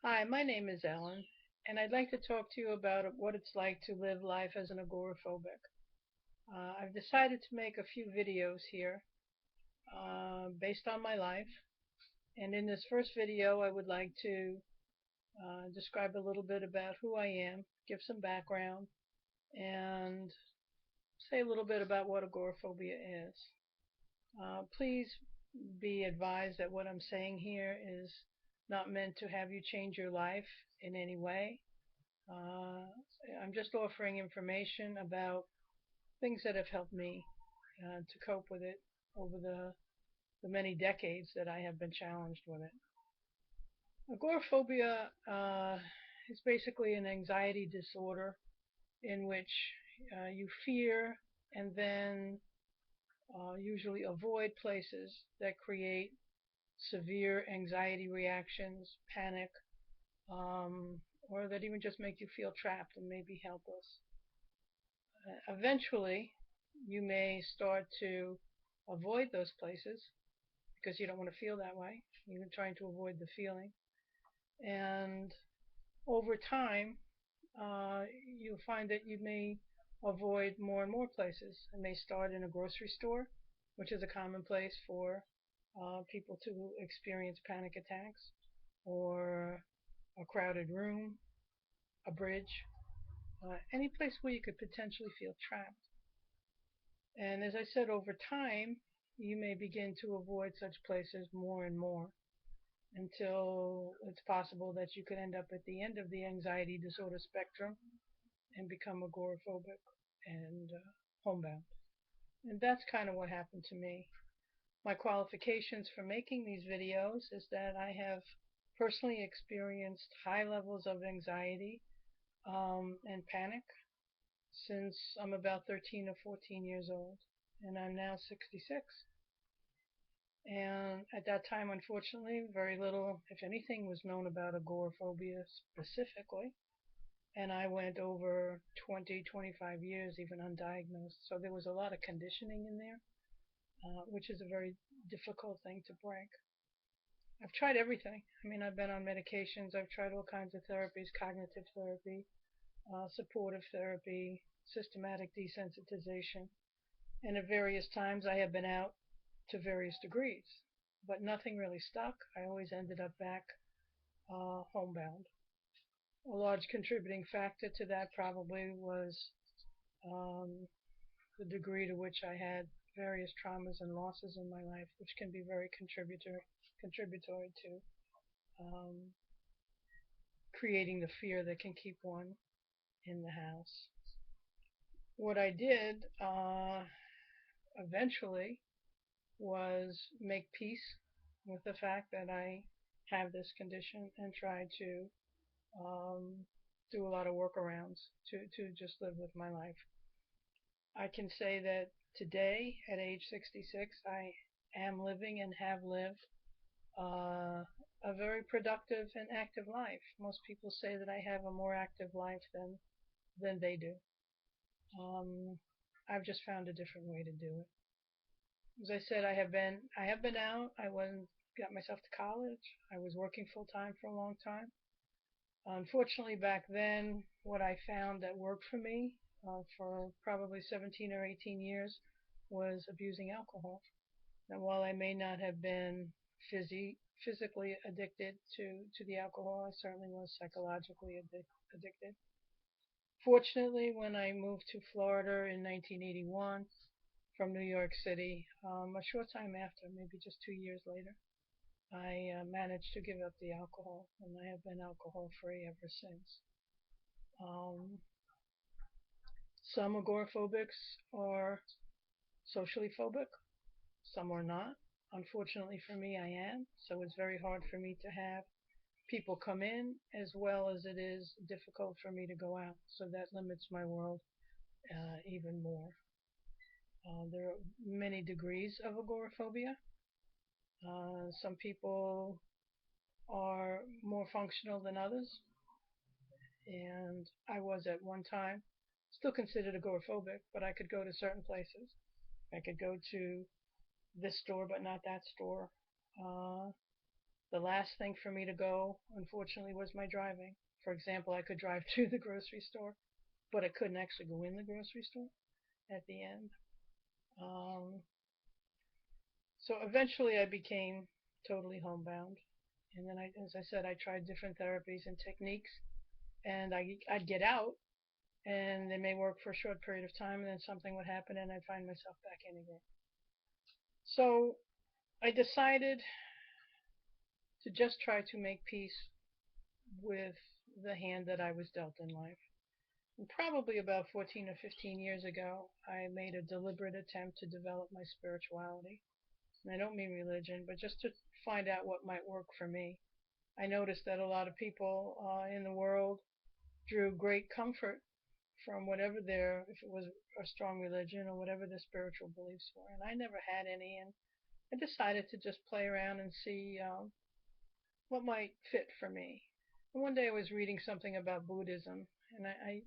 Hi, my name is Ellen, and I'd like to talk to you about what it's like to live life as an agoraphobic. I've decided to make a few videos here based on my life, and in this first video, I would like to describe a little bit about who I am, give some background, and say a little bit about what agoraphobia is. Please be advised that what I'm saying here is not meant to have you change your life in any way. Uh, I'm just offering information about things that have helped me to cope with it over the many decades that I have been challenged with it. Agoraphobia is basically an anxiety disorder in which you fear and then usually avoid places that create severe anxiety reactions, panic, um, or that even just make you feel trapped and maybe helpless. Eventually, you may start to avoid those places because you don't want to feel that way. You're trying to avoid the feeling. And over time, you'll find that you may avoid more and more places. It may start in a grocery store, which is a common place for people to experience panic attacks, or a crowded room, a bridge, any place where you could potentially feel trapped. And as I said, over time, you may begin to avoid such places more and more until it's possible that you could end up at the end of the anxiety disorder spectrum and become agoraphobic and homebound. And that's kind of what happened to me. My qualifications for making these videos is that I have personally experienced high levels of anxiety and panic since I'm about 13 or 14 years old, and I'm now 66. And at that time, unfortunately, very little, if anything, was known about agoraphobia specifically. And I went over 20, 25 years even undiagnosed. So there was a lot of conditioning in there, which is a very difficult thing to break. I've tried everything. I mean, I've been on medications. I've tried all kinds of therapies, cognitive therapy, supportive therapy, systematic desensitization. And at various times, I have been out to various degrees, but nothing really stuck. I always ended up back homebound. A large contributing factor to that probably was um, the degree to which I had various traumas and losses in my life, which can be very contributory to um, creating the fear that can keep one in the house. What I did eventually was make peace with the fact that I have this condition and try to um, do a lot of workarounds to just live with my life. I can say that today, at age 66, I am living and have lived uh, a very productive and active life. Most people say that I have a more active life than they do. Um, I've just found a different way to do it. As I said, I have been out. I went got myself to college. I was working full time for a long time. Unfortunately, back then, what I found that worked for me for probably 17 or 18 years was abusing alcohol. And while I may not have been physically addicted to the alcohol, I certainly was psychologically addicted. Fortunately, when I moved to Florida in 1981 from New York City, a short time after, maybe just 2 years later, I managed to give up the alcohol, and I have been alcohol free ever since. Um, some agoraphobics are socially phobic, some are not. Unfortunately for me, I am, so it's very hard for me to have people come in as well as it is difficult for me to go out, so that limits my world even more. There are many degrees of agoraphobia. Some people are more functional than others, and I was at one time still considered agoraphobic, but I could go to certain places. I could go to this store, but not that store. Uh, The last thing for me to go, unfortunately, was my driving. For example, I could drive to the grocery store, but I couldn't actually go in the grocery store at the end. Um, so eventually I became totally homebound. And then, as I said, I tried different therapies and techniques, and I'd get out, and they may work for a short period of time, and then something would happen, and I'd find myself back in again. So I decided to just try to make peace with the hand that I was dealt in life. And probably about 14 or 15 years ago, I made a deliberate attempt to develop my spirituality. And I don't mean religion, but just to find out what might work for me. I noticed that a lot of people in the world drew great comfort from whatever their, if it was a strong religion or whatever their spiritual beliefs were. And I never had any, and I decided to just play around and see what might fit for me. And one day I was reading something about Buddhism, and I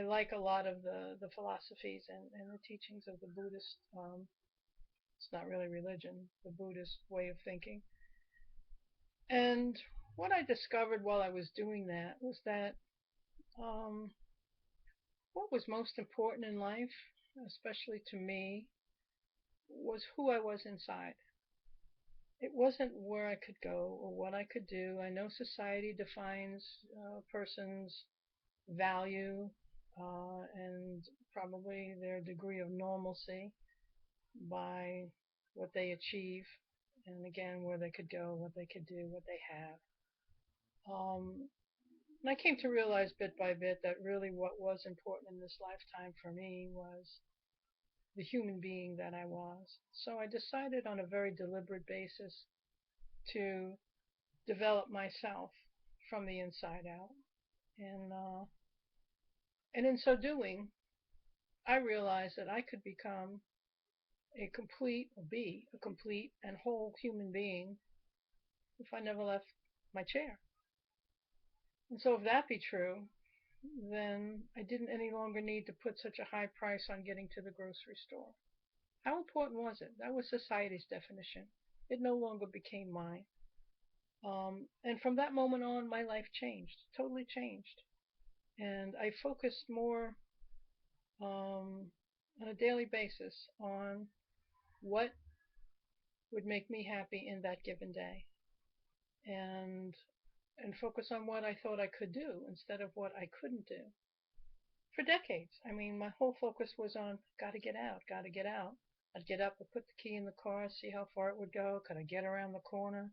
like a lot of the philosophies and the teachings of the Buddhist. It's not really religion, the Buddhist way of thinking. And what I discovered while I was doing that was that um, what was most important in life, especially to me, was who I was inside. It wasn't where I could go or what I could do. I know society defines a person's value and probably their degree of normalcy by what they achieve, and again, where they could go, what they could do, what they have. And I came to realize bit by bit that really what was important in this lifetime for me was the human being that I was. So I decided on a very deliberate basis to develop myself from the inside out. And in so doing, I realized that I could become be a complete and whole human being if I never left my chair. And so if that be true, then I didn't any longer need to put such a high price on getting to the grocery store. How important was it? That was society's definition. It no longer became mine. And from that moment on, my life changed, totally changed. And I focused more on a daily basis on what would make me happy in that given day, and focus on what I thought I could do instead of what I couldn't do. For decades, I mean, my whole focus was on got to get out, got to get out. I'd get up, I'd put the key in the car, see how far it would go. Could I get around the corner?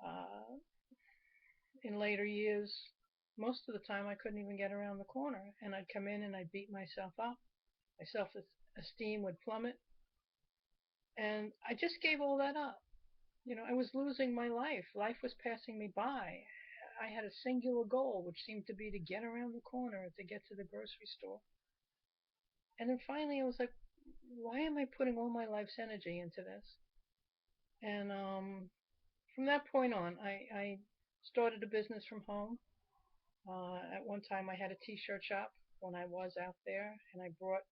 Uh, in later years, most of the time I couldn't even get around the corner, and I'd come in and I'd beat myself up. My self-esteem would plummet, and I just gave all that up. I was losing my life. Life was passing me by. I had a singular goal, which seemed to be to get around the corner, to get to the grocery store. And then finally, I was like, why am I putting all my life's energy into this? And from that point on, I started a business from home. At one time, I had a t-shirt shop when I was out there, and I brought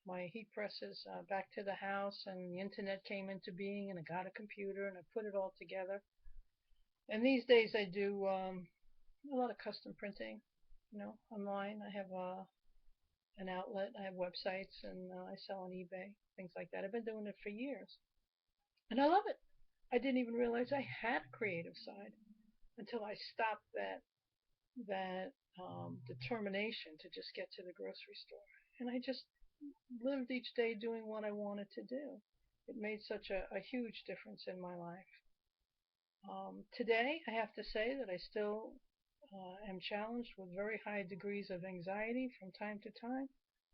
my heat presses back to the house, and the internet came into being, and I got a computer, and I put it all together. And these days, I do a lot of custom printing, online. I have an outlet, I have websites, and I sell on eBay, things like that. I've been doing it for years, and I love it. I didn't even realize I had a creative side until I stopped that determination to just get to the grocery store, and I just lived each day doing what I wanted to do. It made such a huge difference in my life. Today, I have to say that I still am challenged with very high degrees of anxiety from time to time.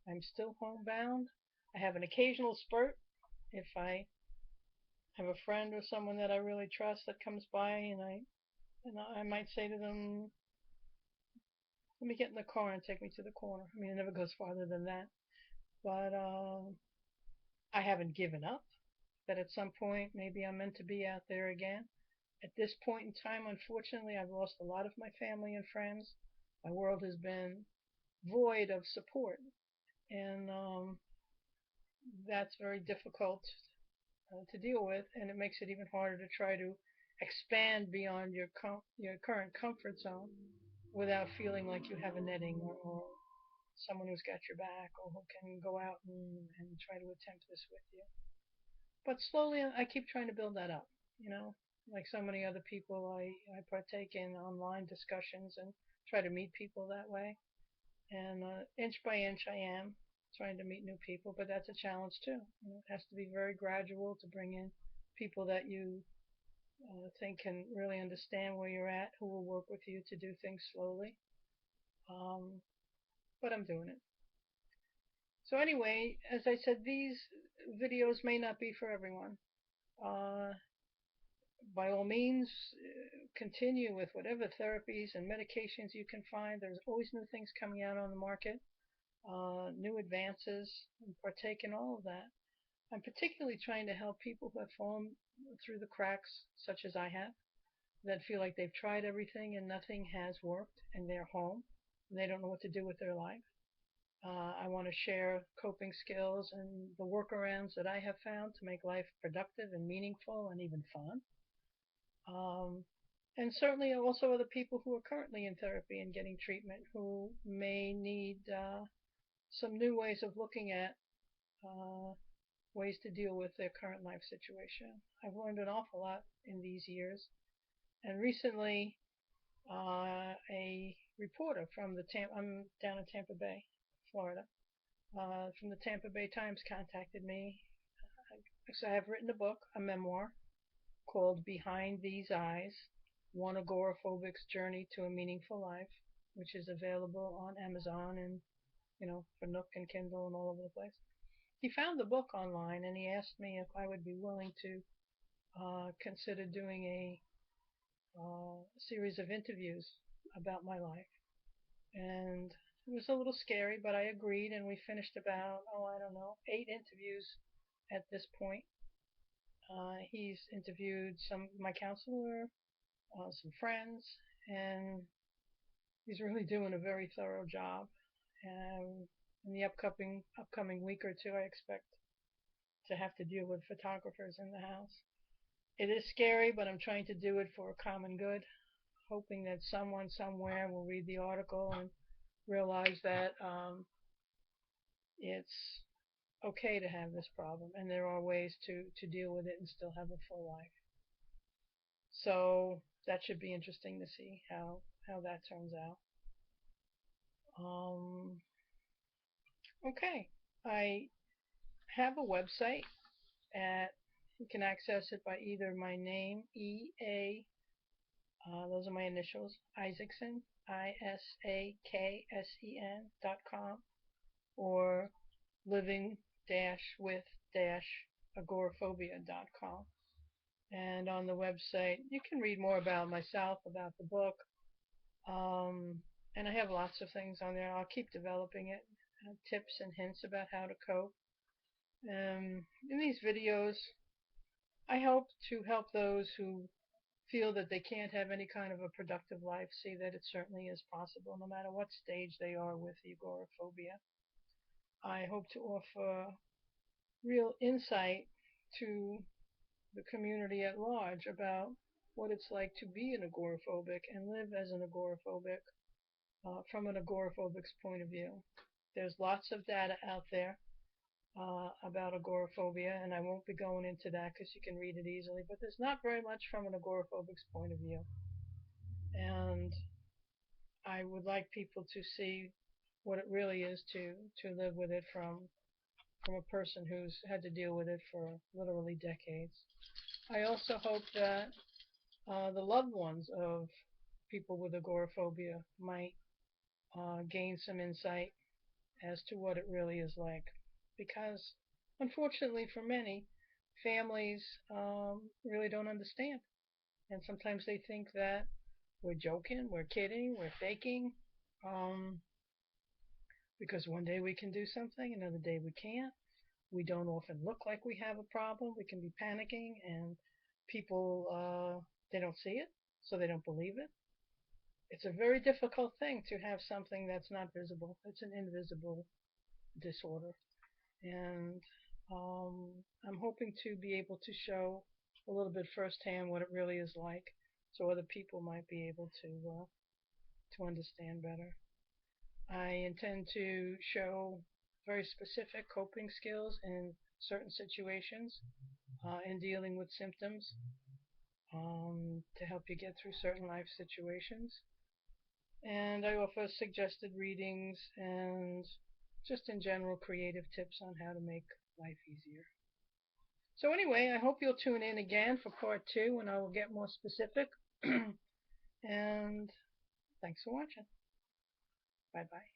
I'm still homebound. I have an occasional spurt if I have a friend or someone that I really trust that comes by, and I might say to them, "Let me get in the car and take me to the corner." I mean, it never goes farther than that. But I haven't given up. That at some point maybe I'm meant to be out there again. At this point in time, unfortunately, I've lost a lot of my family and friends. My world has been void of support, and that's very difficult to deal with, and it makes it even harder to try to expand beyond your current comfort zone without feeling like you have a netting, or someone who's got your back, or who can go out and try to attempt this with you. But slowly, I keep trying to build that up. You know, like so many other people, I partake in online discussions and try to meet people that way. And inch by inch, I am trying to meet new people, but that's a challenge too. You know, it has to be very gradual to bring in people that you think can really understand where you're at, who will work with you to do things slowly. Um, but I'm doing it. So anyway, as I said, these videos may not be for everyone. Uh, by all means, continue with whatever therapies and medications you can find. There's always new things coming out on the market, new advances, and partake in all of that. I'm particularly trying to help people who have fallen through the cracks, such as I have, that feel like they've tried everything and nothing has worked, and they're home and they don't know what to do with their life. I want to share coping skills and the workarounds that I have found to make life productive and meaningful and even fun. Um, and certainly also other people who are currently in therapy and getting treatment who may need some new ways of looking at uh, ways to deal with their current life situation. I've learned an awful lot in these years. And recently, a reporter from I'm down in Tampa Bay, Florida, from the Tampa Bay Times contacted me. So I have written a book, a memoir, called Behind These Eyes, One Agoraphobic's Journey to a Meaningful Life, which is available on Amazon and, for Nook and Kindle and all over the place. He found the book online and he asked me if I would be willing to consider doing a series of interviews about my life. And it was a little scary, but I agreed, and we finished about, I don't know, 8 interviews at this point. He's interviewed my counselor, some friends, and he's really doing a very thorough job. And in the upcoming week or two, I expect to have to deal with photographers in the house. It is scary, but I'm trying to do it for a common good, hoping that someone somewhere will read the article and realize that it's okay to have this problem, and there are ways to deal with it and still have a full life. So that should be interesting to see how that turns out. Um, okay, I have a website at you can access it by either my name, those are my initials, Isaacson, ISAKSEN.com, or living with agoraphobia.com. And on the website, you can read more about myself, about the book, and I have lots of things on there. I'll keep developing it, tips and hints about how to cope. In these videos, I hope to help those who feel that they can't have any kind of a productive life see that it certainly is possible, no matter what stage they are with agoraphobia. I hope to offer real insight to the community at large about what it's like to be an agoraphobic and live as an agoraphobic from an agoraphobic's point of view. There's lots of data out there about agoraphobia, and I won't be going into that because you can read it easily, but there's not very much from an agoraphobic's point of view. And I would like people to see what it really is to live with it from a person who's had to deal with it for literally decades. I also hope that the loved ones of people with agoraphobia might gain some insight as to what it really is like. Because, unfortunately, for many, families really don't understand. And sometimes they think that we're joking, we're kidding, we're faking. Um, because one day we can do something, another day we can't. We don't often look like we have a problem. We can be panicking, and people, they don't see it, so they don't believe it. It's a very difficult thing to have something that's not visible. It's an invisible disorder. And Um, I'm hoping to be able to show a little bit firsthand what it really is like, so other people might be able to understand better. I intend to show very specific coping skills in certain situations in dealing with symptoms to help you get through certain life situations. And I offer suggested readings and just in general creative tips on how to make life easier. So, anyway, I hope you'll tune in again for part two and I will get more specific. And thanks for watching. Bye bye.